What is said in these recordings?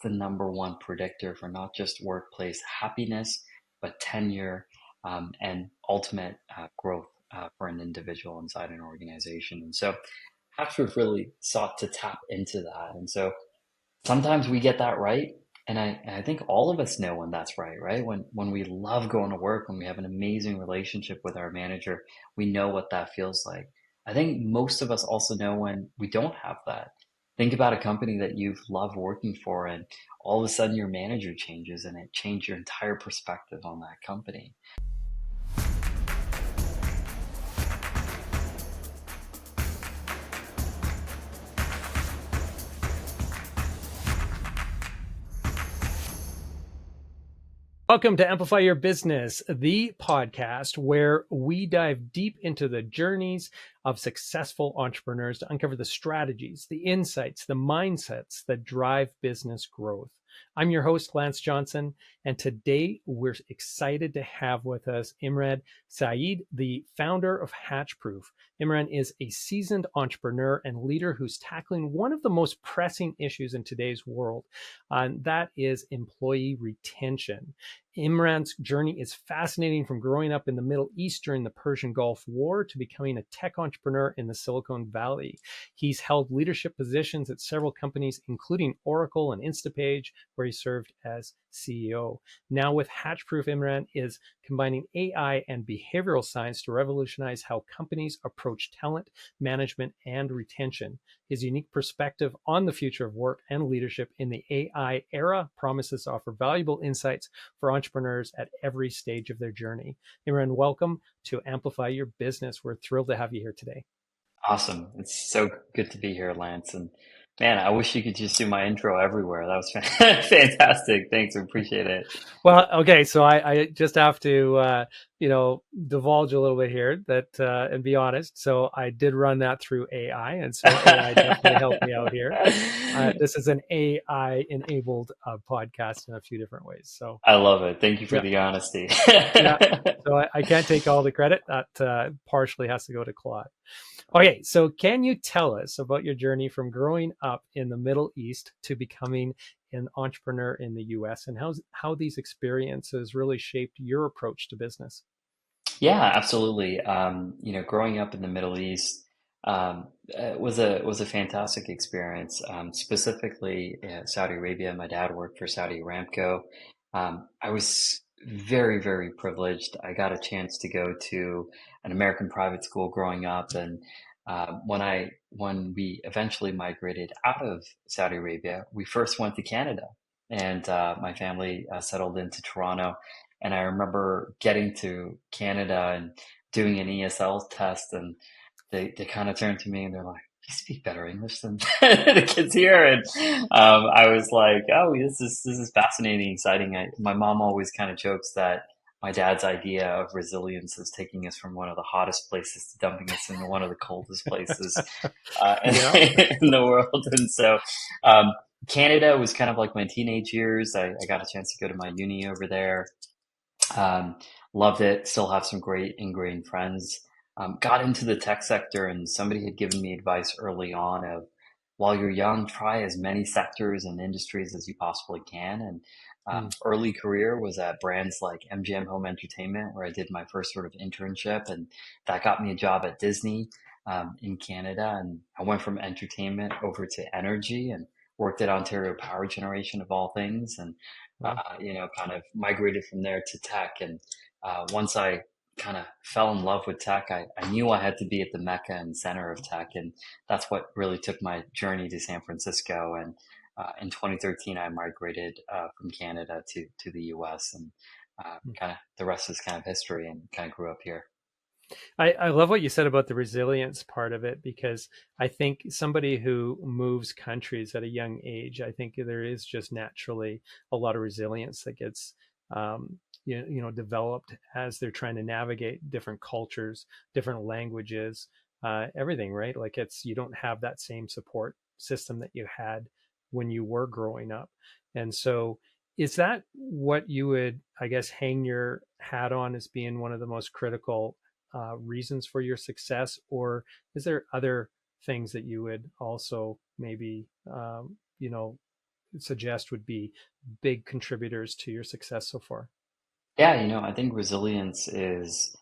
the number one predictor for not just workplace happiness, but tenure and ultimate growth for an individual inside an organization. And so Hatchproof really sought to tap into that. And so sometimes we get that right. And I think all of us know when that's right, right? When we love going to work, when we have an amazing relationship with our manager, we know what that feels like. I think most of us also know when we don't have that. Think about a company that you've loved working for, and all of a sudden your manager changes and it changed your entire perspective on that company. Welcome to Amplify Your Business, the podcast where we dive deep into the journeys of successful entrepreneurs to uncover the strategies, the insights, the mindsets that drive business growth. I'm your host, Lance Johnson, and today we're excited to have with us Imran Syed, the founder of Hatchproof. Imran is a seasoned entrepreneur and leader who's tackling one of the most pressing issues in today's world, and that is employee retention. Imran's journey is fascinating, from growing up in the Middle East during the Persian Gulf War to becoming a tech entrepreneur in the Silicon Valley. He's held leadership positions at several companies, including Oracle and Instapage, where he served as CEO. Now with Hatchproof, Imran is combining AI and behavioral science to revolutionize how companies approach talent management and retention. His unique perspective on the future of work and leadership in the AI era promises to offer valuable insights for entrepreneurs at every stage of their journey. Imran, welcome to Amplify Your Business. We're thrilled to have you here today. Awesome. It's so good to be here, Lance. And man, I wish you could just do my intro everywhere. That was fantastic. Thanks. I appreciate it. Well, okay, so I just have to divulge a little bit here and be honest. So I did run that through AI, and so AI definitely helped me out here. This is an AI enabled podcast in a few different ways. So I love it. Thank you for yeah, the honesty. yeah. So I can't take all the credit. That partially has to go to Claude. Okay, so can you tell us about your journey from growing up in the Middle East to becoming an entrepreneur in the US, and how these experiences really shaped your approach to business? Yeah, absolutely. Growing up in the Middle East was a fantastic experience. Specifically, Saudi Arabia. My dad worked for Saudi Aramco. I was very, very privileged. I got a chance to go to an American private school growing up, and when we eventually migrated out of Saudi Arabia, we first went to Canada, and my family settled into Toronto. And I remember getting to Canada and doing an ESL test, and they kind of turned to me and they're like, "You speak better English than the kids here." And I was like, "Oh, this is fascinating, exciting." My mom always kind of jokes that my dad's idea of resilience is taking us from one of the hottest places to dumping us into one of the coldest places in, Yeah. in the world. And so um, Canada was kind of like my teenage years. I got a chance to go to my uni over there. Um, Loved it. Still have some great ingrained friends. Got into the tech sector, and somebody had given me advice early on of, while you're young, try as many sectors and industries as you possibly can. And Mm. early career was at brands like MGM Home Entertainment, where I did my first sort of internship, and that got me a job at Disney in Canada. And I went from entertainment over to energy and worked at Ontario Power Generation of all things. And Wow. kind of migrated from there to tech. And once I kind of fell in love with tech, I knew I had to be at the mecca and center of tech. And that's what really took my journey to San Francisco. And in 2013, I migrated from Canada to the US. And kind of the rest is kind of history, and kind of grew up here. I love what you said about the resilience part of it, because I think somebody who moves countries at a young age, I think there is just naturally a lot of resilience that gets developed as they're trying to navigate different cultures, different languages, everything, right? Like you don't have that same support system that you had when you were growing up. And so is that what you would, I guess, hang your hat on as being one of the most critical reasons for your success, or is there other things that you would also maybe suggest would be big contributors to your success so far? Yeah, I think resilience is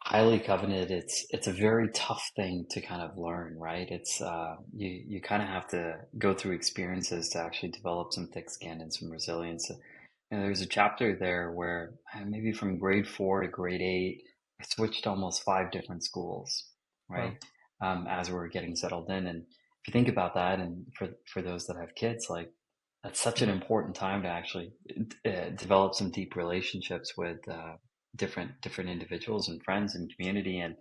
highly coveted. It's a very tough thing to kind of learn, right? It's you kind of have to go through experiences to actually develop some thick skin and some resilience. There's a chapter there where maybe from grade 4 to grade 8, I switched almost 5 different schools, Wow. right? As we were getting settled in, and if you think about that, and for those that have kids, like that's such an Yeah. important time to actually develop some deep relationships with different individuals and friends and community. And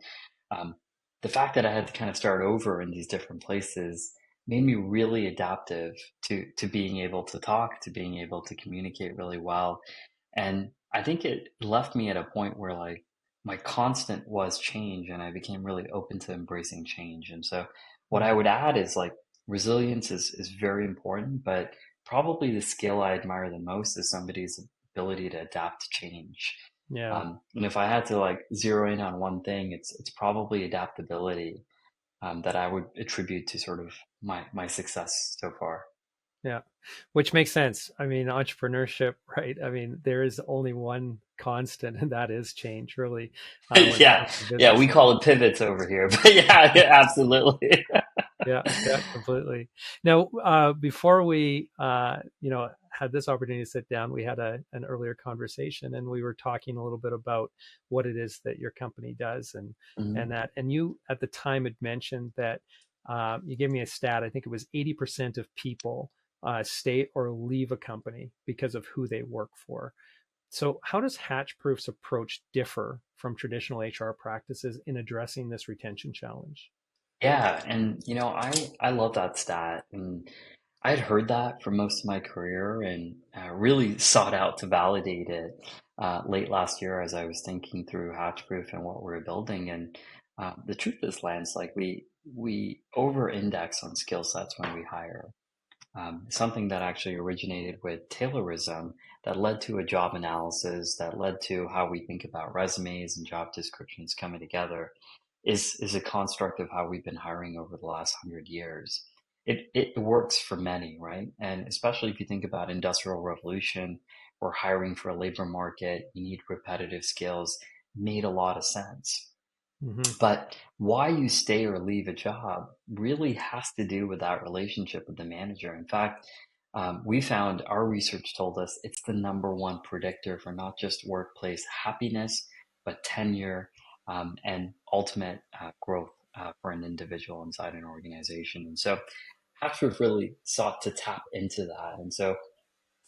um, the fact that I had to kind of start over in these different places made me really adaptive to being able to talk, to being able to communicate really well. And I think it left me at a point where like my constant was change, and I became really open to embracing change. And so what I Mm. would add is like resilience is very important, but probably the skill I admire the most is somebody's ability to adapt to change. Yeah. And if I had to like zero in on one thing, it's probably adaptability, that I would attribute to sort of my success so far. Yeah, which makes sense. I mean, entrepreneurship, right? I mean, there is only one constant, and that is change, really, when it Yeah, comes to yeah, we business. call it pivots over here, but yeah, yeah, absolutely. Yeah, yeah, completely. Now, before we, had this opportunity to sit down, we had an earlier conversation, and we were talking a little bit about what it is that your company does, Mhm. and you at the time had mentioned that you gave me a stat. I think it was 80% of people stay or leave a company because of who they work for. So, how does Hatchproof's approach differ from traditional HR practices in addressing this retention challenge? Yeah, and I love that stat, and I had heard that for most of my career, and really sought out to validate it late last year as I was thinking through Hatchproof and what we're building. And the truth is, Lance, like we over-index on skill sets when we hire. Something that actually originated with Taylorism that led to a job analysis that led to how we think about resumes and job descriptions coming together is a construct of how we've been hiring over the last 100 years. It works for many, right? And especially if you think about industrial revolution or hiring for a labor market, you need repetitive skills, made a lot of sense. Hmm. But why you stay or leave a job really has to do with that relationship with the manager. In fact, we found our research told us it's the number one predictor for not just workplace happiness, but tenure, and ultimate growth for an individual inside an organization. And so Hatchproof really sought to tap into that. And so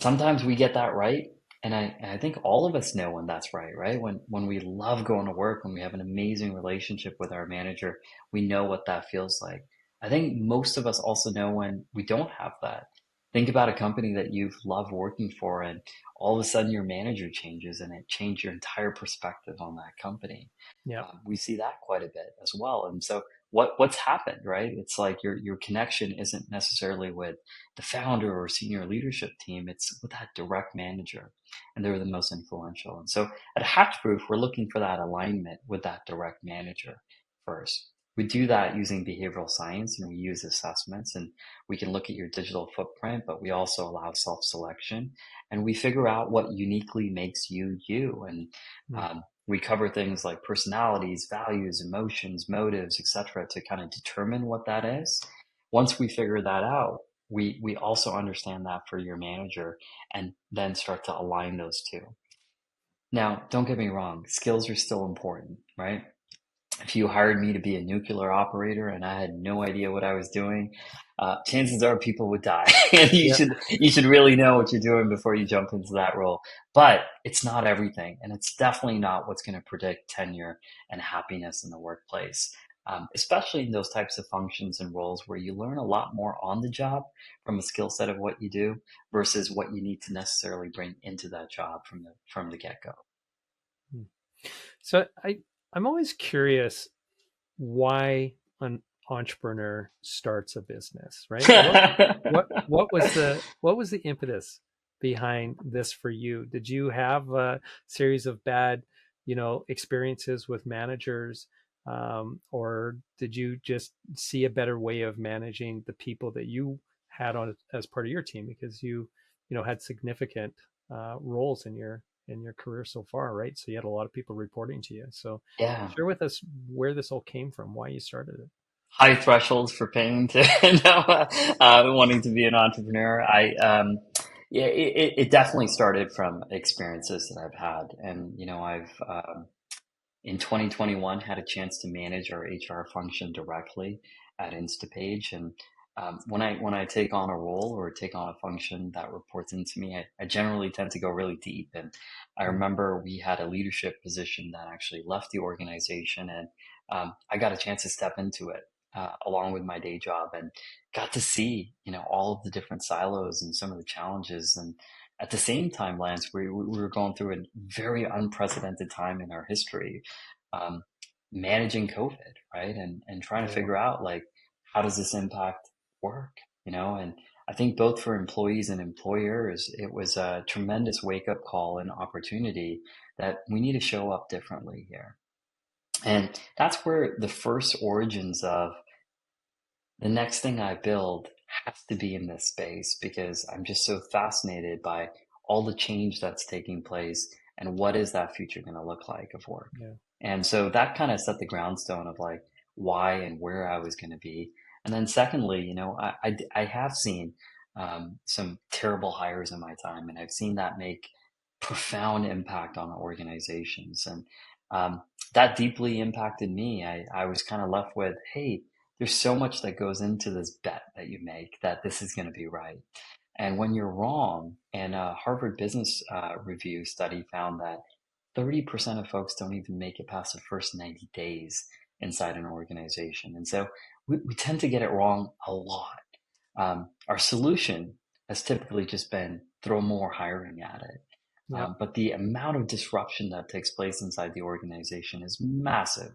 sometimes we get that right. And I think all of us know when that's right, right? When we love going to work, when we have an amazing relationship with our manager, we know what that feels like. I think most of us also know when we don't have that. Think about a company that you've loved working for, and all of a sudden your manager changes and it changed your entire perspective on that company. Yeah. We see that quite a bit as well. And so what's happened, right? It's like your connection isn't necessarily with the founder or senior leadership team, it's with that direct manager, and they're the most influential. And so at Hatchproof, we're looking for that alignment with that direct manager first. We do that using behavioral science, and we use assessments, and we can look at your digital footprint, but we also allow self-selection, and we figure out what uniquely makes you you. And Mm. we cover things like personalities, values, emotions, motives, etc., to kind of determine what that is. Once we figure that out, we also understand that for your manager, and then start to align those two. Now, don't get me wrong, skills are still important, right? If you hired me to be a nuclear operator and I had no idea what I was doing, chances are people would die. And you Yeah. should really know what you're doing before you jump into that role. But it's not everything, and it's definitely not what's going to predict tenure and happiness in the workplace. Especially in those types of functions and roles where you learn a lot more on the job from a skill set of what you do versus what you need to necessarily bring into that job from the get go. Mm. So I'm always curious why an entrepreneur starts a business, right? What was the impetus behind this for you? Did you have a series of bad, experiences with managers, or did you just see a better way of managing the people that you had on as part of your team, because you know had significant roles in your career so far, right? So you had a lot of people reporting to you. So Yeah. share with us where this all came from, why you started it. High thresholds for pain to know, wanting to be an entrepreneur. Yeah, it definitely started from experiences that I've had. And, I've, in 2021 had a chance to manage our HR function directly at Instapage. And when I take on a role or take on a function that reports into me, I generally tend to go really deep. And I Mm, remember we had a leadership position that actually left the organization, and I got a chance to step into it along with my day job, and got to see all of the different silos and some of the challenges. And at the same time, Lance, we were going through a very unprecedented time in our history, um, managing COVID, right? And trying to yeah, figure out, like, how does this impact work? And I think both for employees and employers, it was a tremendous wake up call and opportunity that we need to show up differently here. And that's where the first origins of the next thing I build has to be in this space, because I'm just so fascinated by all the change that's taking place and what is that future going to look like of work. yeah, And so that kind of set the groundstone of, like, why and where I was going to be. And then secondly, I have seen some terrible hires in my time, and I've seen that make profound impact on organizations. And um, that deeply impacted me. I was kind of left with, hey, there's so much that goes into this bet that you make that this is going to be right. And when you're wrong, and a Harvard Business Review study found that 30% of folks don't even make it past the first 90 days inside an organization. And so we tend to get it wrong a lot. Our solution has typically just been throw more hiring at it. yeah, But the amount of disruption that takes place inside the organization is massive.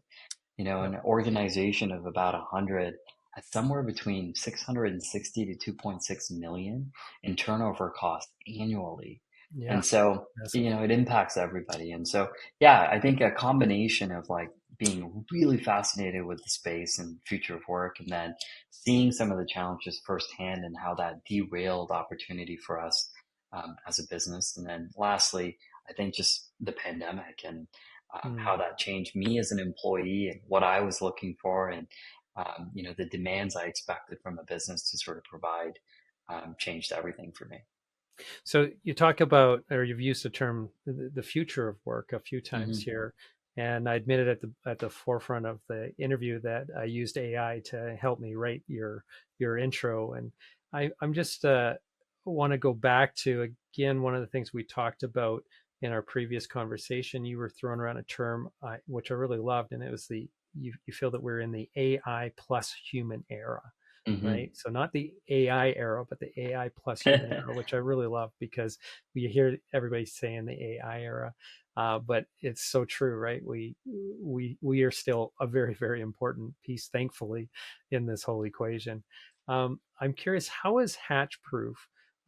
yeah, An organization of about 100 has somewhere between 660 to 2.6 million in turnover costs annually. yeah, And so, massive. it impacts everybody. And so, yeah, I think a combination of, like, being really fascinated with the space and future of work, and then seeing some of the challenges firsthand and how that derailed opportunity for us as a business. And then lastly, I think just the pandemic and Mm. how that changed me as an employee and what I was looking for, and the demands I expected from a business to sort of provide, changed everything for me. So you talk about, or you've used the term, the future of work a few times Hmm. here, and I admitted at the forefront of the interview that I used AI to help me write your intro, and I'm just want to go back to, again, one of the things we talked about in our previous conversation. You were throwing around a term which I really loved, and it was you feel that we're in the AI plus human era, Hmm. right? So not the AI era, but the AI plus human era, which I really love, because we hear everybody saying the AI era, but it's so true, right? We are still a very very important piece, thankfully, in this whole equation. I'm curious, how is Hatchproof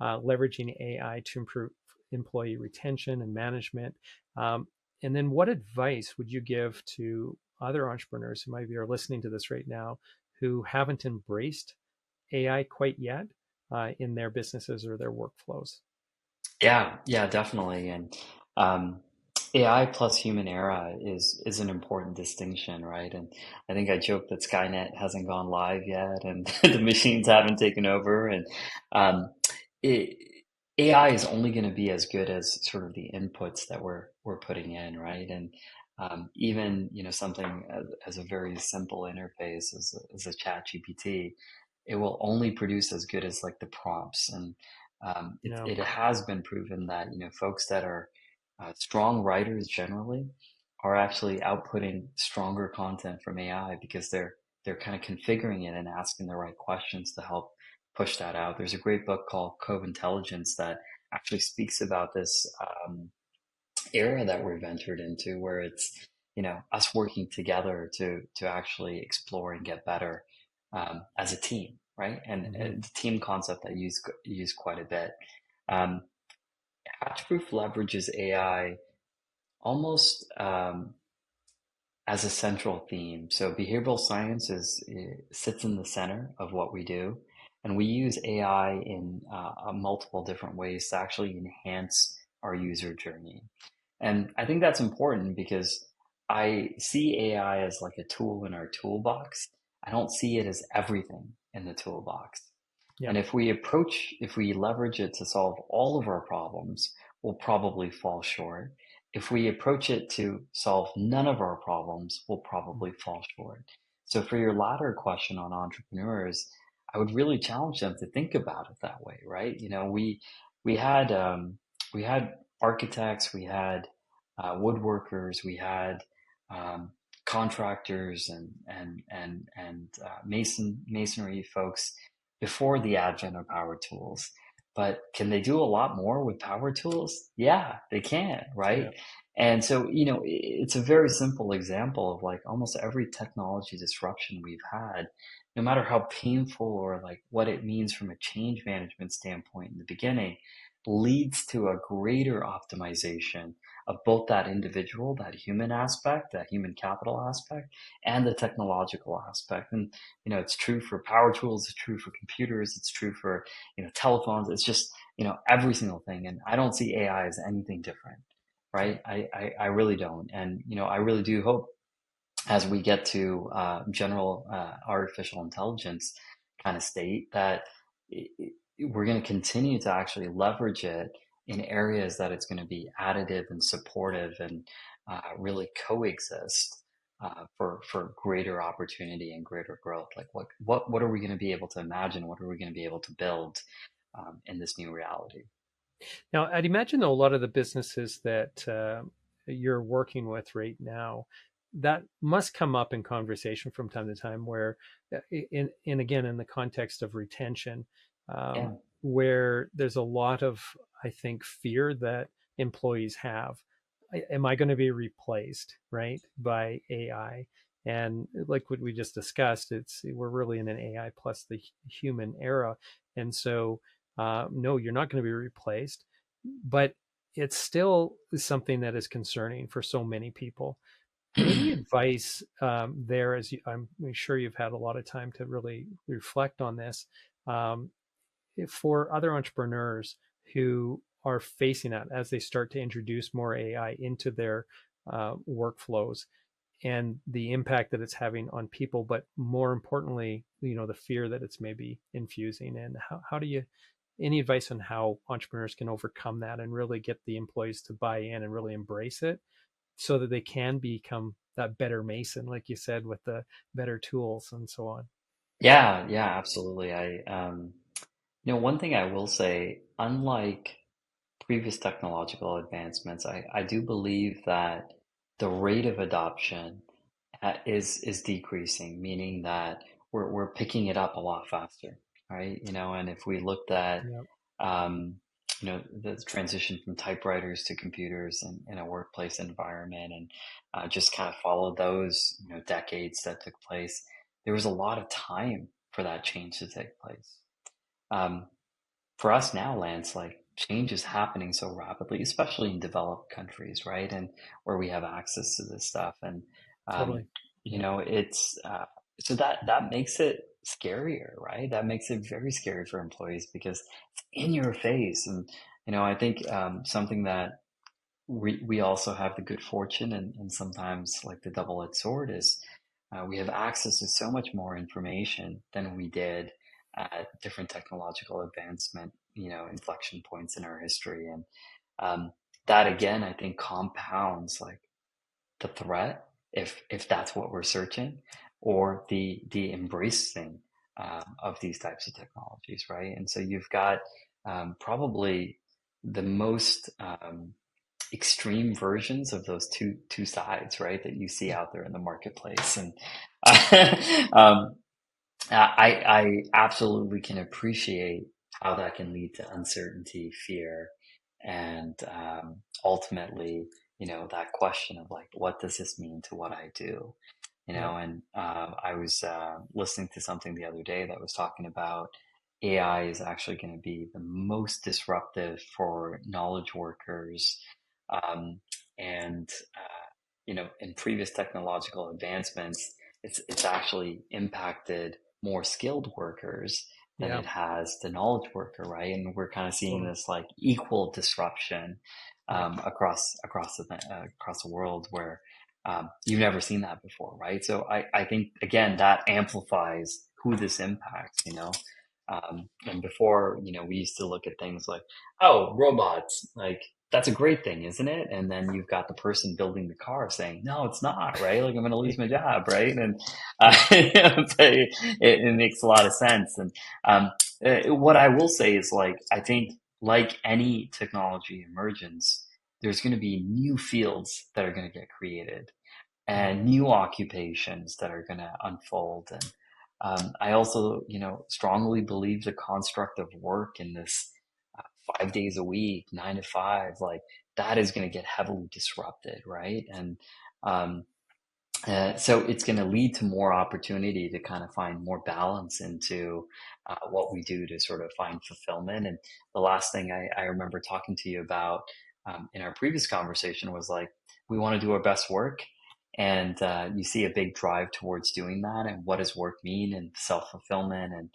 leveraging AI to improve employee retention and management? And then, what advice would you give to other entrepreneurs who might be are listening to this right now, who haven't embraced AI quite yet in their businesses or their workflows? Yeah, yeah, definitely. And um, AI plus human era is an important distinction, right? And I think I joked that Skynet hasn't gone live yet, and the machines haven't taken over. And um, it, AI is only going to be as good as sort of the inputs that we're putting in, right? And even something as a very simple interface as a chat GPT, it will only produce as good as, like, the prompts. And No. it has been proven that folks that are strong writers generally are actually outputting stronger content from AI, because they're kind of configuring it and asking the right questions to help push that out. There's a great book called Cove Intelligence that actually speaks about this era that we've entered into, where it's us working together to actually explore and get better as a team, right? And Mm-hmm. the team concept I use quite a bit. um, Hatchproof leverages AI almost as a central theme. So behavioral science sits in the center of what we do, And we use AI in multiple different ways to actually enhance our user journey. And I think that's important because I see AI as like a tool in our toolbox. I don't see it as everything in the toolbox. Yeah. And if we leverage it to solve all of our problems, we'll probably fall short. If we approach it to solve none of our problems, we'll probably fall short. So for your latter question on entrepreneurs, I would really challenge them to think about it that way, right? We had we had architects, we had woodworkers, we had um, contractors and masonry folks before the advent of power tools. But can they do a lot more with power tools? Yeah, they can, Yeah. right? And so, it's a very simple example of like almost every technology disruption we've had, no matter how painful or like what it means from a change management standpoint in the beginning, leads to a greater optimization of both that individual, that human aspect, that human capital aspect, and the technological aspect. And it's true for power tools, it's true for computers, it's true for telephones. It's just every single thing. And I don't see AI as anything different, Yeah. right? I really don't. And I really do hope as we get to general artificial intelligence kind of state that we're going to continue to actually leverage it in areas that it's going to be additive and supportive and really coexist for greater opportunity and greater growth. Like what are we going to be able to imagine? What are we going to be able to build in this new reality? Now, I'd imagine though a lot of the businesses that you're working with right now, that must come up in conversation from time to time, where, in again in the context of retention, Yeah. where there's a lot of, I think, fear that employees have. Am I going to be replaced, right, by AI? And like what we just discussed, we're really in an AI plus the human era, and so no, you're not going to be replaced, but it's still something that is concerning for so many people. Any advice there, I'm sure you've had a lot of time to really reflect on this, um, for other entrepreneurs who are facing that as they start to introduce more AI into their workflows and the impact that it's having on people, but more importantly, the fear that it's maybe infusing. And how do you, any advice on how entrepreneurs can overcome that and really get the employees to buy in and really embrace it so that they can become that better mason, like you said, with the better tools and so on? Yeah, yeah, absolutely. One thing I will say, unlike previous technological advancements, I do believe that the rate of adoption is decreasing, meaning that we're picking it up a lot faster, right? And if we looked at Yeah, um, the transition from typewriters to computers in a workplace environment, and just kind of followed those decades that took place, there was a lot of time for that change to take place. Um, for us now, Lance, like change is happening so rapidly, especially in developed countries, right? And where we have access to this stuff. And, um, totally. Yeah, it's, so that makes it scarier, right? That makes it very scary for employees because it's in your face. And, I think, something that we also have the good fortune and sometimes like the double-edged sword is we have access to so much more information than we did at different technological advancement, inflection points in our history. And um, that again, I think compounds like the threat, if that's what we're searching, or the embracing of these types of technologies, right? And so you've got probably the most extreme versions of those two sides, right, that you see out there in the marketplace. And um, I absolutely can appreciate how that can lead to uncertainty, fear, and ultimately, that question of like, what does this mean to what I do? yeah, And I was listening to something the other day that was talking about AI is actually going to be the most disruptive for knowledge workers. Um, and, in previous technological advancements, it's actually impacted more skilled workers than Yeah. it has the knowledge worker, right? And we're kind of seeing Totally. this like equal disruption Yep. across the world where you've never seen that before, right? So I think again that amplifies who this impacts, you know. And before, you know, we used to look at things like, oh, robots, like that's a great thing, isn't it? And then you've got the person building the car saying, no, it's not, right? Like I'm going to lose my job, right? And Yeah. you know, it makes a lot of sense. And what I will say is, like, I think, like any technology emergence, there's going to be new fields that are going to get created Mhm. and new occupations that are going to unfold. And I also, you know, strongly believe the construct of work in this 5 days a week, 9 to 5, like that is going to get heavily disrupted, right? And um, so it's going to lead to more opportunity to kind of find more balance into what we do to sort of find fulfillment. And the last thing I remember talking to you about in our previous conversation was like, we want to do our best work. And you see a big drive towards doing that. And what does work mean and self fulfillment? And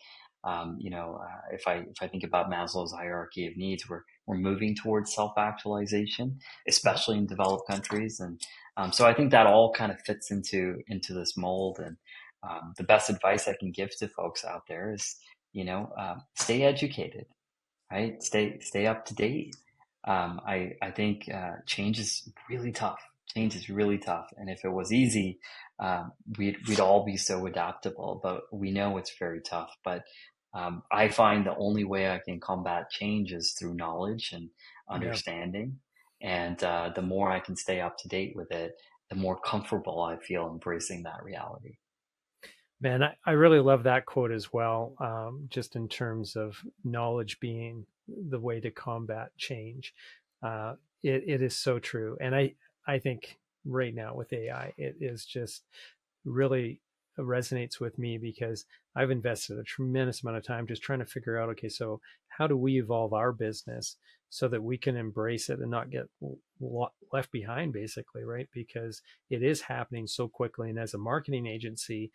you know, if I think about Maslow's hierarchy of needs, we're moving towards self actualization, Yep. especially in developed countries. And so I think that all kind of fits into this mold. And the best advice I can give to folks out there is, you know, stay educated, right? Stay up to date. I think change is really tough. Change is really tough, and if it was easy, we'd all be so adaptable. But we know it's very tough. But I find the only way I can combat change is through knowledge and Yeah. understanding. And the more I can stay up to date with it, the more comfortable I feel embracing that reality. Man, I really love that quote as well, just in terms of knowledge being the way to combat change. It is so true. And I think right now with AI, it is just really resonates with me because I've invested a tremendous amount of time just trying to figure out, okay, so how do we evolve our business so that we can embrace it and not get left behind, basically, right? Because it is happening so quickly. And as a marketing agency,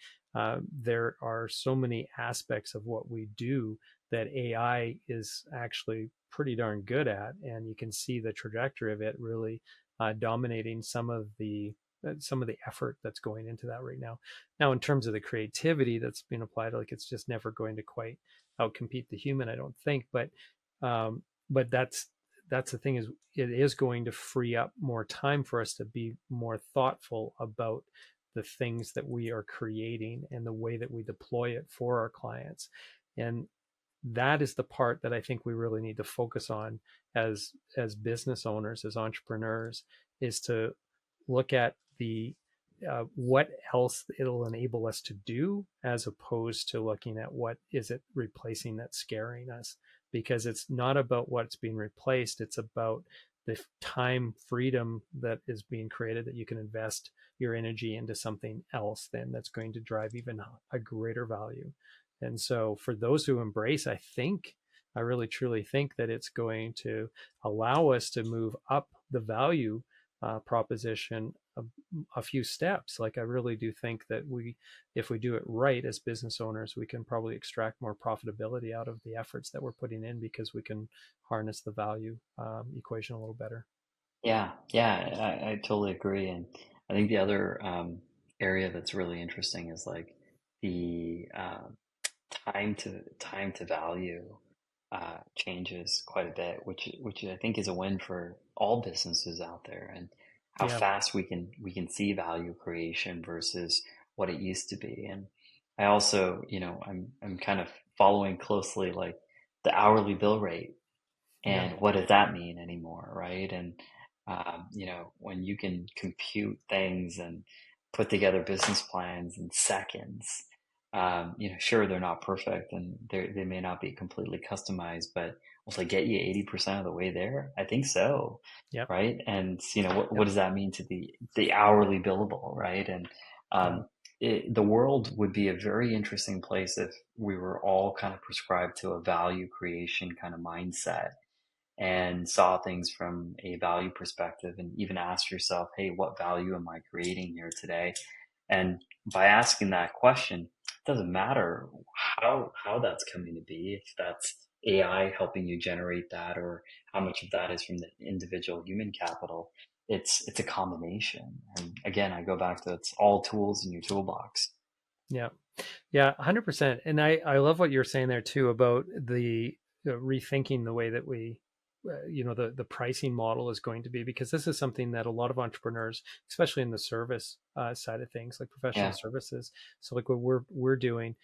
there are so many aspects of what we do that AI is actually pretty darn good at. And you can see the trajectory of it really dominating some of the effort that's going into that right now. Now, in terms of the creativity that's being applied, like it's just never going to quite outcompete the human, I don't think. But that's the thing is it is going to free up more time for us to be more thoughtful about the things that we are creating and the way that we deploy it for our clients. And that is the part that I think we really need to focus on as business owners, as entrepreneurs, is to look at the what else it'll enable us to do as opposed to looking at what is it replacing that's scaring us, because it's not about what's being replaced, it's about the time freedom that is being created that you can invest your energy into something else then that's going to drive even a greater value. And so for those who embrace, I really truly think that it's going to allow us to move up the value proposition a few steps. Like I really do think that if we do it right as business owners, we can probably extract more profitability out of the efforts that we're putting in because we can harness the value equation a little better. Yeah, I totally agree. And I think the other area that's really interesting is like the time to value changes quite a bit, which I think is a win for all businesses out there, and how Yeah, fast we can see value creation versus what it used to be. And I also, you know, I'm kind of following closely like the hourly bill rate yeah, and what does that mean anymore, right? And you know, when you can compute things and put together business plans in seconds, you know, sure they're not perfect and they may not be completely customized, but will they get you 80% of the way there? I think so, yep, right? And you know, what yep, does that mean to the hourly billable, right? And yeah, um, the world would be a very interesting place if we were all kind of prescribed to a value creation kind of mindset and saw things from a value perspective and even ask yourself, hey, what value am I creating here today? And by asking that question, doesn't matter how that's coming to be, if that's AI helping you generate that, or how much of that is from the individual human capital. It's a combination. And again, I go back to it's all tools in your toolbox. Yeah. Yeah, 100%. And I love what you're saying there too about the rethinking the way that we, the pricing model is going to be, because this is something that a lot of entrepreneurs, especially in the service side of things, like professional Yeah, services. So like what we're doing,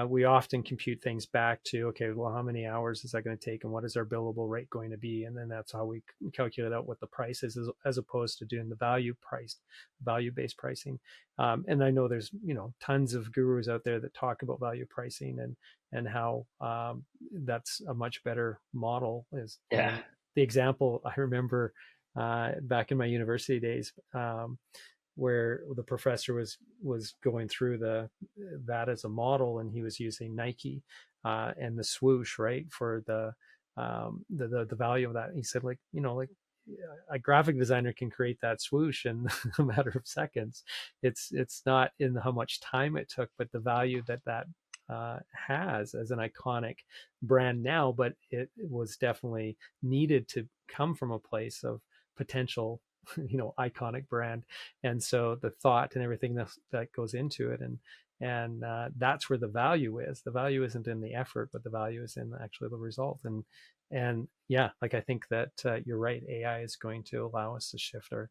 we often compute things back to, okay, well, how many hours is that going to take, and what is our billable rate going to be, and then that's how we calculate out what the price is, as opposed to doing the value based pricing. And I know there's tons of gurus out there that talk about value pricing and how that's a much better model is. yeah, And the example I remember back in my university days, where the professor was going through that as a model, and he was using Nike and the swoosh, right, for the value of that. He said, like, a graphic designer can create that swoosh in a matter of seconds. It's not in how much time it took, but the value that has as an iconic brand now. But it was definitely needed to come from a place of potential, iconic brand. And so the thought and everything that goes into it, and that's where the value is. The value isn't in the effort, but the value is in actually the result. And yeah, like I think that you're right. AI is going to allow us to shift our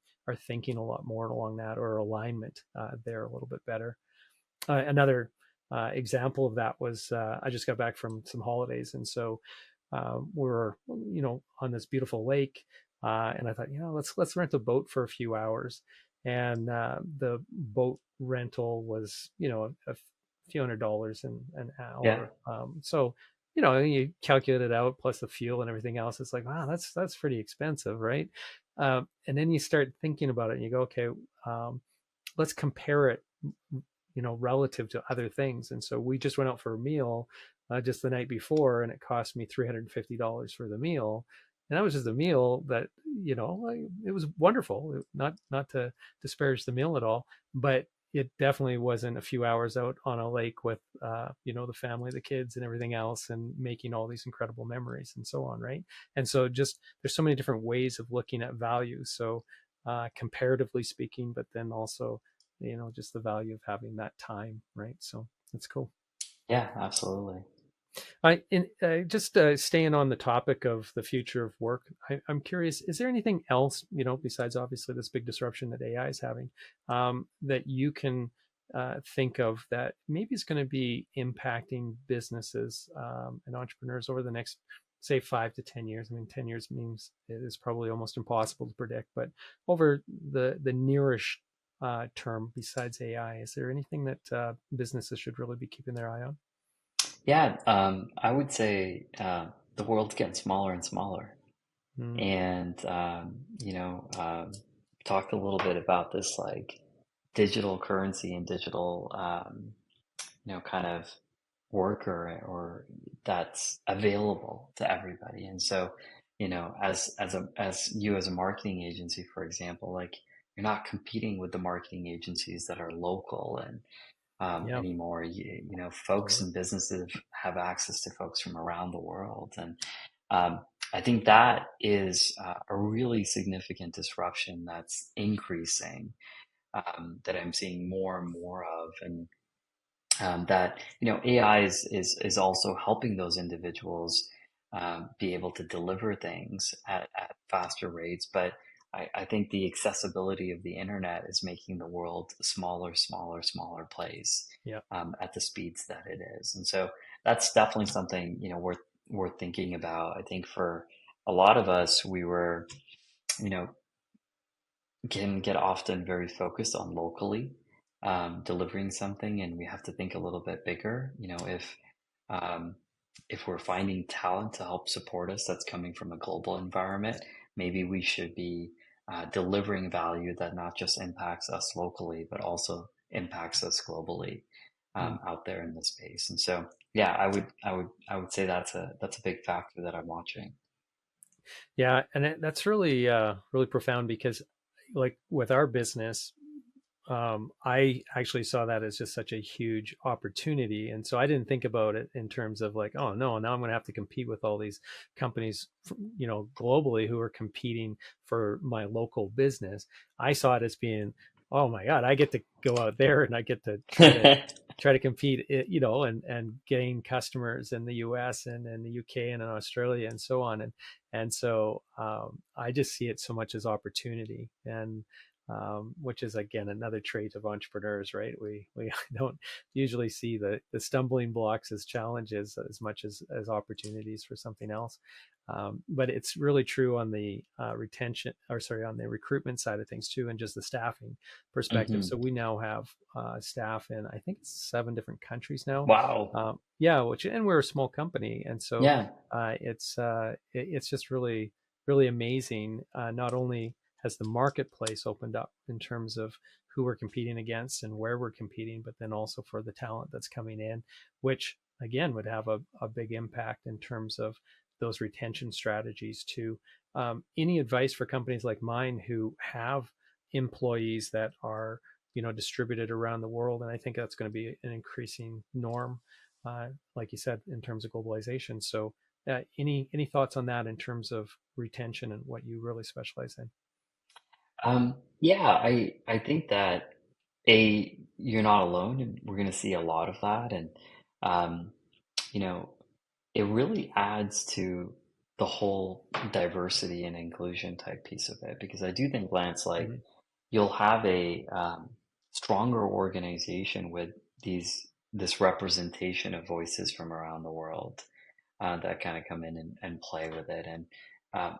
thinking a lot more along that, or alignment there a little bit better. Another example of that was I just got back from some holidays, and so we're on this beautiful lake, and I thought, let's rent a boat for a few hours, and the boat rental was a few $100s an yeah, hour. So you calculate it out plus the fuel and everything else. It's like, wow, that's pretty expensive, right? And then you start thinking about it, and you go, okay, let's compare it, relative to other things. And so we just went out for a meal just the night before, and it cost me $350 for the meal. And that was just a meal that, it was wonderful. Not to disparage the meal at all, but it definitely wasn't a few hours out on a lake with, the family, the kids, and everything else, and making all these incredible memories and so on, right? And so just there's so many different ways of looking at value. So comparatively speaking, but then also just the value of having that time, right? So that's cool. yeah, absolutely. Just staying on the topic of the future of work, I'm curious, is there anything else, besides obviously this big disruption that AI is having, that you can think of that maybe is going to be impacting businesses and entrepreneurs over the next, say, 5 to 10 years? I mean, 10 years means it is probably almost impossible to predict, but over the nearish term, besides AI, is there anything that businesses should really be keeping their eye on? Yeah, I would say the world's getting smaller and smaller. Mm, And talked a little bit about this like digital currency and digital kind of work, or that's available to everybody. And so as you as a marketing agency, for example, like you're not competing with the marketing agencies that are local and yeah, anymore. Folks totally. and businesses have access to folks from around the world. And I think that is a really significant disruption that's increasing, that I'm seeing more and more of. And that AI is also helping those individuals be able to deliver things at faster rates. But I think the accessibility of the internet is making the world a smaller, smaller, smaller place Yeah. at the speeds that it is. And so that's definitely something worth thinking about. I think for a lot of us, we were you know can get often very focused on locally delivering something, and we have to think a little bit bigger. Um, if we're finding talent to help support us that's coming from a global environment, maybe we should be delivering value that not just impacts us locally, but also impacts us globally Mm. out there in the space. And so, yeah, I would say that's a big factor that I'm watching. Yeah, and that's really really profound, because like with our business, I actually saw that as just such a huge opportunity. And so I didn't think about it in terms of like, oh no, now I'm going to have to compete with all these companies, globally who are competing for my local business. I saw it as being, oh my God, I get to go out there and I get to try to compete, and gain customers in the US and in the UK and in Australia and so on. And so I just see it so much as opportunity, and which is again another trait of entrepreneurs, right? We don't usually see the stumbling blocks as challenges as much as opportunities for something else. But it's really true on the retention, or sorry, on the recruitment side of things too, and just the staffing perspective. Hmm. So we now have staff in, I think it's 7 different countries now. Wow. Yeah, and we're a small company, and so Yeah. it's just really amazing. Not only has the marketplace opened up in terms of who we're competing against and where we're competing, but then also for the talent that's coming in, which again would have a big impact in terms of those retention strategies too. Any advice for companies like mine who have employees that are distributed around the world? And I think that's going to be an increasing norm, like you said, in terms of globalization. So any thoughts on that in terms of retention and what you really specialize in? Yeah, I think that you're not alone, and we're going to see a lot of that, and um, you know, it really adds to the whole diversity and inclusion type piece of it, because I do think, Lance, like Mhm. you'll have a stronger organization with this representation of voices from around the world that kind of come in and play with it, and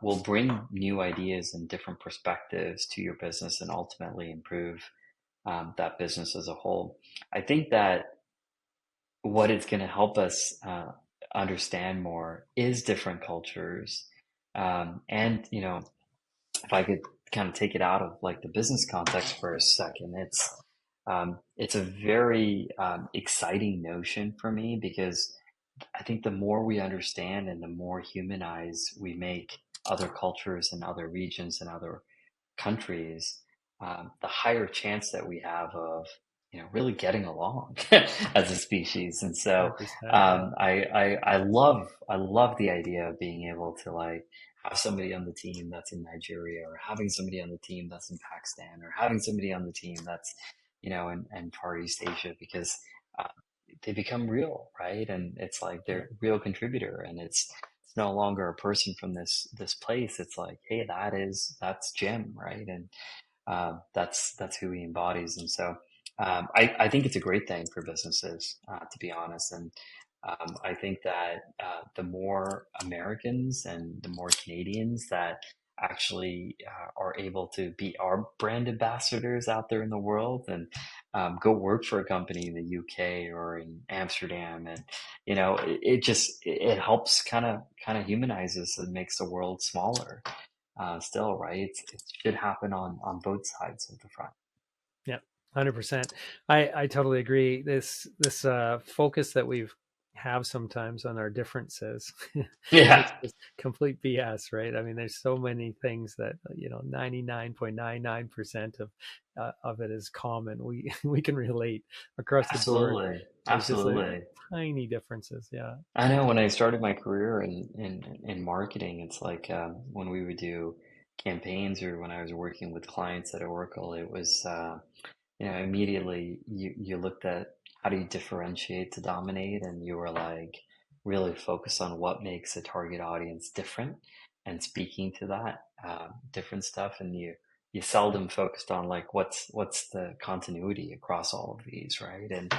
will bring new ideas and different perspectives to your business and ultimately improve that business as a whole. I think that what it's going to help us understand more is different cultures. And, if I could kind of take it out of like the business context for a second, it's a very exciting notion for me, because I think the more we understand and the more humanized we make other cultures and other regions and other countries, the higher chance that we have of really getting along as a species. And so 100%. Yeah. I love the idea of being able to like have somebody on the team that's in Nigeria, or having somebody on the team that's in Pakistan, or having somebody on the team that's in Far East Asia, because uh, they become real, right? And it's like Yeah. they're a real contributor, and it's no longer a person from this place. It's like, hey, that's Jim, right? And that's who he embodies. And so I think it's a great thing for businesses, to be honest. And I think that the more Americans and the more Canadians that actually are able to be our brand ambassadors out there in the world, and go work for a company in the UK or in Amsterdam, and it just it helps kind of humanizes and makes the world smaller. Still, right? It should happen on both sides of the front. Yeah. 100%. I totally agree. This focus that we've have sometimes on our differences is Yeah, just complete BS, right? I mean, there's so many things that 99.99% of it is common. We we can relate across the board. absolutely, There's just a absolutely. tiny differences. Yeah. I know when I started my career in marketing, it's like when we would do campaigns, or when I was working with clients at Oracle, it was immediately you looked at how do you differentiate to dominate, and you were like really focused on what makes a target audience different and speaking to that different stuff, and you seldom focused on like what's the continuity across all of these, right? And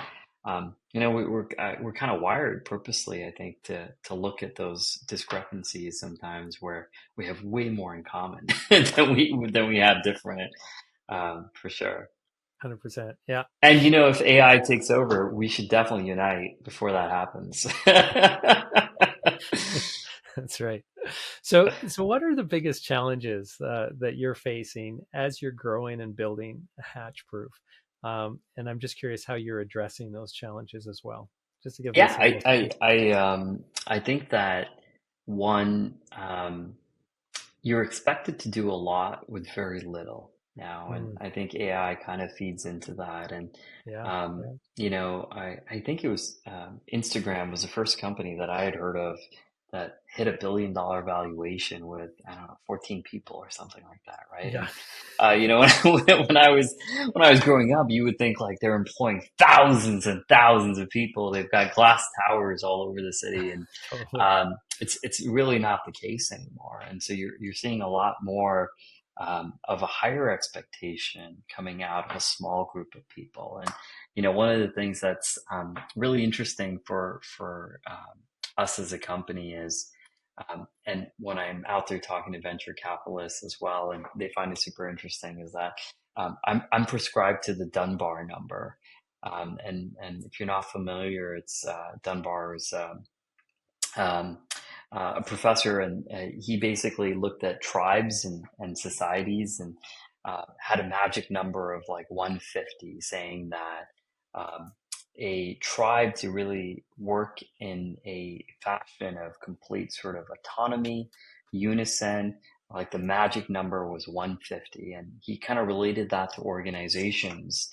we're kind of wired purposely, I think, to look at those discrepancies sometimes, where we have way more in common than we have different, for sure. 100%. Yeah. And if AI takes over, we should definitely unite before that happens. That's right. So what are the biggest challenges that you're facing as you're growing and building Hatchproof? And I'm just curious how you're addressing those challenges as well, just to give Yeah, listeners some insight. I think that one, you're expected to do a lot with very little. now, and Mm, I think AI kind of feeds into that. And yeah. Yeah. I think it was Instagram was the first company that I had heard of that hit $1 billion valuation with, I don't know, 14 people or something like that, right? Yeah. And when I was growing up, you would think like they're employing thousands and thousands of people. They've got glass towers all over the city, and Totally. it's really not the case anymore. And so you're seeing a lot more of a higher expectation coming out of a small group of people. And one of the things that's really interesting for us as a company is, and when I'm out there talking to venture capitalists as well, and they find it super interesting, is that I'm prescribed to the Dunbar number. And if you're not familiar, it's Dunbar's um, a professor, and he basically looked at tribes and societies, and had a magic number of like 150, saying that a tribe to really work in a fashion of complete sort of autonomy, unison, like the magic number was 150. And he kind of related that to organizations.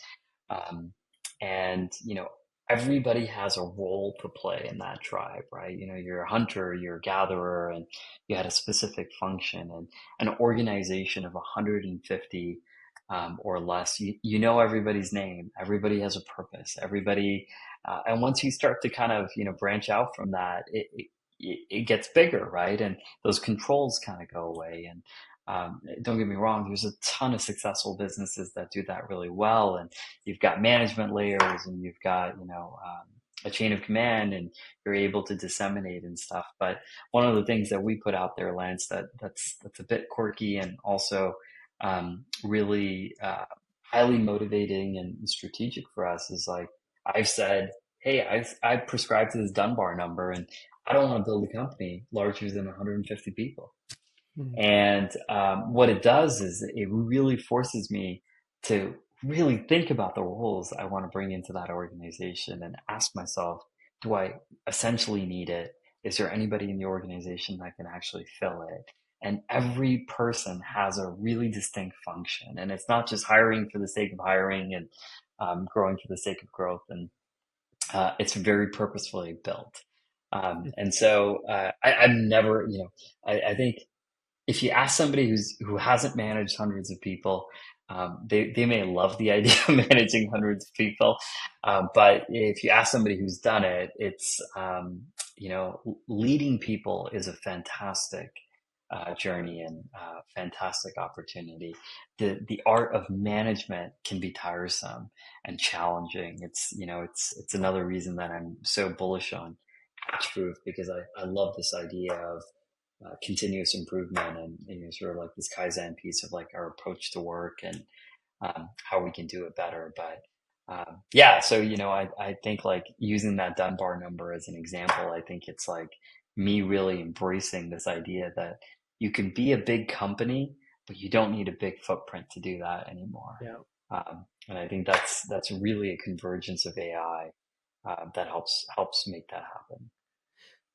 Um, and, everybody has a role to play in that tribe, right? You're a hunter, you're a gatherer, and you had a specific function. And an organization of 150 or less, everybody's name, everybody has a purpose, everybody, and once you start to kind of branch out from that, it gets bigger, right? And those controls kind of go away. And don't get me wrong, there's a ton of successful businesses that do that really well, and you've got management layers, and you've got a chain of command, and you're able to disseminate and stuff. But one of the things that we put out there, Lance, that's a bit quirky, and also really highly motivating and strategic for us, is like, I've said, hey, I prescribe to this Dunbar number, and I don't want to build a company larger than 150 people. Mm, And what it does is it really forces me to really think about the roles I want to bring into that organization, and ask myself, do I essentially need it? Is there anybody in the organization that can actually fill it? And every person has a really distinct function. And it's not just hiring for the sake of hiring, and growing for the sake of growth. And it's very purposefully built. And so I'm never, I think if you ask somebody who hasn't managed hundreds of people, they may love the idea of managing hundreds of people, but if you ask somebody who's done it, it's leading people is a fantastic journey, and fantastic opportunity. The art of management can be tiresome and challenging. It's another reason that I'm so bullish on Hatchproof, because I love this idea of continuous improvement, and sort of like this Kaizen piece of like our approach to work, and how we can do it better. But yeah, so I think like using that Dunbar number as an example, I think it's like me really embracing this idea that you can be a big company, but you don't need a big footprint to do that anymore. yeah. And I think that's really a convergence of AI that helps make that happen.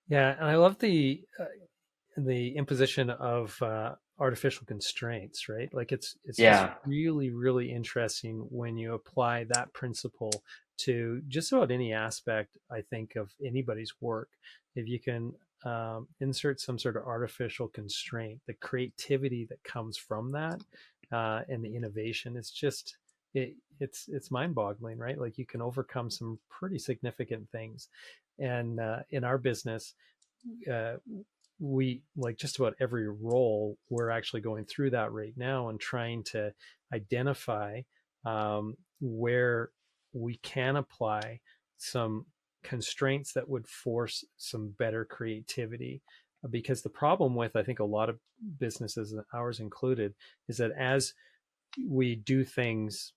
Yeah. And I love the imposition of artificial constraints, right? Like it's just Yeah, really really interesting when you apply that principle to just about any aspect. I think of anybody's work, if you can insert some sort of artificial constraint, the creativity that comes from that, and the innovation, it's just it's mind-boggling, right? Like you can overcome some pretty significant things. And in our business, uh, we like just about every role, we're actually going through that right now and trying to identify where we can apply some constraints that would force some better creativity. Because the problem with, I think, a lot of businesses, ours included, is that as we do things,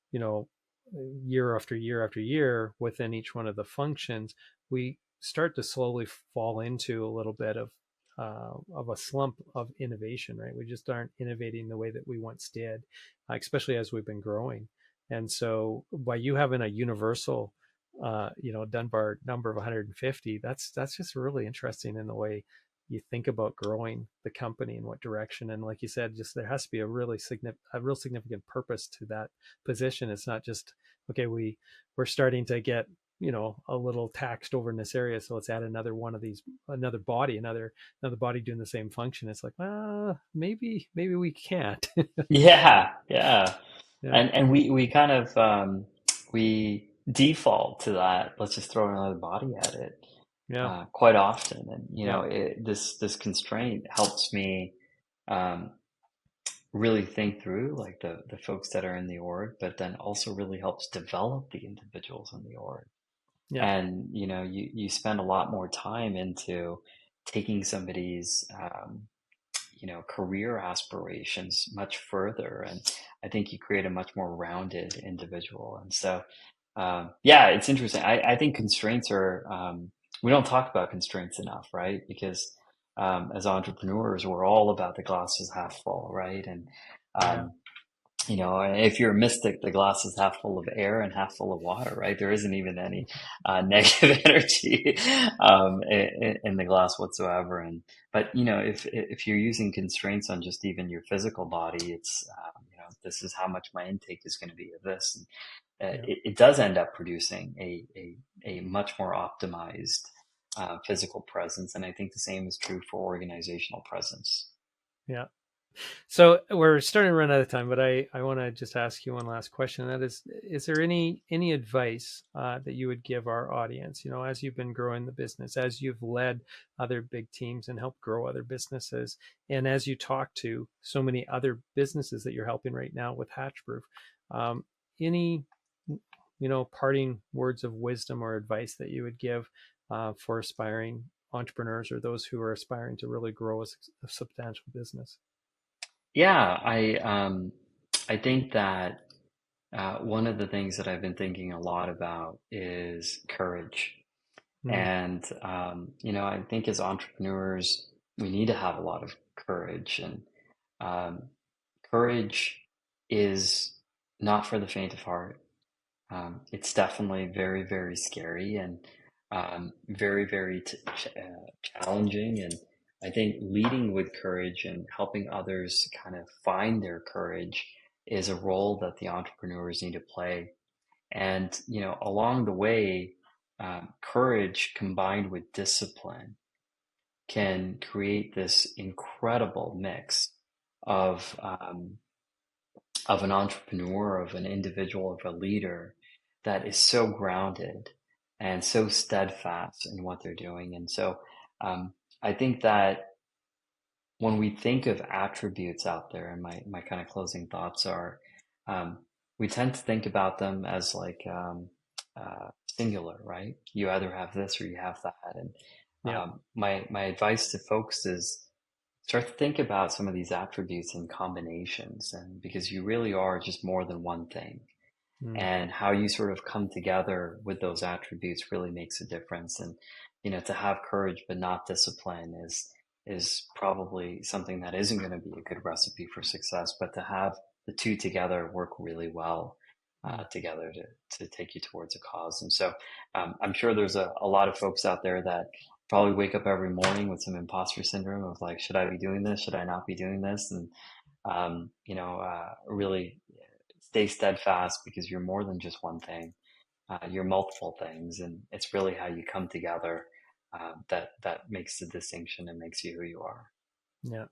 year after year after year within each one of the functions, we start to slowly fall into a little bit of a slump of innovation, right? We just aren't innovating the way that we once did, especially as we've been growing. And so, by you having a universal, Dunbar number of 150, that's just really interesting in the way. you think about growing the company, in what direction. And like you said, just there has to be a real significant purpose to that position. It's not just, okay, we're starting to get, a little taxed over in this area, so let's add another one of these, another body doing the same function. It's like, maybe we can't. Yeah, yeah. Yeah, And we kind of we default to that. Let's just throw another body at it yeah, quite often. And yeah, this constraint helps me um, really think through like the folks that are in the org, but then also really helps develop the individuals in the org. yeah, And you spend a lot more time into taking somebody's career aspirations much further. And I think you create a much more rounded individual. And so, yeah, it's interesting. I think constraints are, we don't talk about constraints enough, right? Because as entrepreneurs, we're all about the glass is half full, right? And, yeah, um, if you're a mystic, the glass is half full of air and half full of water, right? There isn't even any negative energy in the glass whatsoever. But if you're using constraints on just even your physical body, it's this is how much my intake is going to be of this. And, yeah, it does end up producing a much more optimized physical presence, and I think the same is true for organizational presence. yeah. So we're starting to run out of time, but I want to just ask you one last question. That is there any advice that you would give our audience, as you've been growing the business, as you've led other big teams and helped grow other businesses, and as you talk to so many other businesses that you're helping right now with Hatchproof, any, parting words of wisdom or advice that you would give for aspiring entrepreneurs or those who are aspiring to really grow a substantial business? Yeah, I think that one of the things that I've been thinking a lot about is courage. Mm, And I think as entrepreneurs, we need to have a lot of courage. And um, courage is not for the faint of heart. It's definitely very, very scary and very, very challenging. And I think leading with courage and helping others kind of find their courage is a role that the entrepreneurs need to play. And, along the way, courage combined with discipline can create this incredible mix of an entrepreneur, of an individual, of a leader that is so grounded and so steadfast in what they're doing. And so um, I think that when we think of attributes out there, and my kind of closing thoughts are, um, we tend to think about them as like singular, right? You either have this or you have that. And yeah. my advice to folks is start to think about some of these attributes in combinations, and because you really are just more than one thing, Mm, and how you sort of come together with those attributes really makes a difference. And to have courage but not discipline is probably something that isn't going to be a good recipe for success. But to have the two together work really well mm. together to take you towards a cause. And so I'm sure there's a lot of folks out there that probably wake up every morning with some imposter syndrome of like, should I be doing this? Should I not be doing this? And really stay steadfast, because you're more than just one thing. You're multiple things, and it's really how you come together that makes the distinction and makes you who you are. Yeah.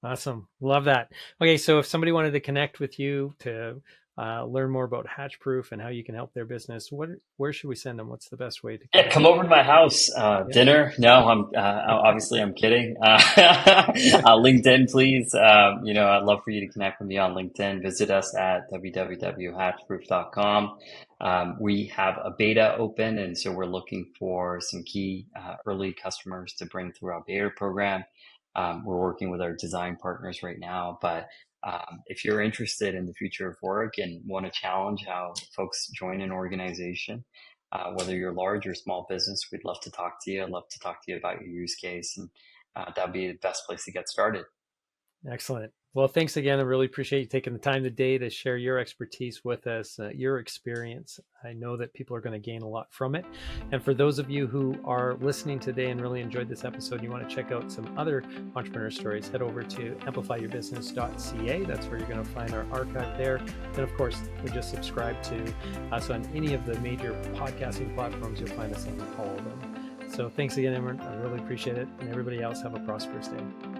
Awesome. Love that. Okay. So if somebody wanted to connect with you to learn more about Hatchproof and how you can help their business, where should we send them? What's the best way to Yeah, connect? come over to my house, Yeah. dinner. No, I'm obviously I'm kidding. LinkedIn, please. I'd love for you to connect with me on LinkedIn. Visit us at www.hatchproof.com. We have a beta open, and so we're looking for some key early customers to bring through our beta program. We're working with our design partners right now, but if you're interested in the future of work and want to challenge how folks join an organization, whether you're large or small business, we'd love to talk to you. I'd love to talk to you about your use case, and that'd be the best place to get started. Excellent. Well, thanks again. I really appreciate you taking the time today to share your expertise with us, your experience. I know that people are going to gain a lot from it. And for those of you who are listening today and really enjoyed this episode, and you want to check out some other entrepreneur stories, head over to amplifyyourbusiness.ca. That's where you're going to find our archive there. And of course, we just subscribe to us on any of the major podcasting platforms. You'll find us on all of them. So thanks again, Imran. I really appreciate it. And everybody else, have a prosperous day.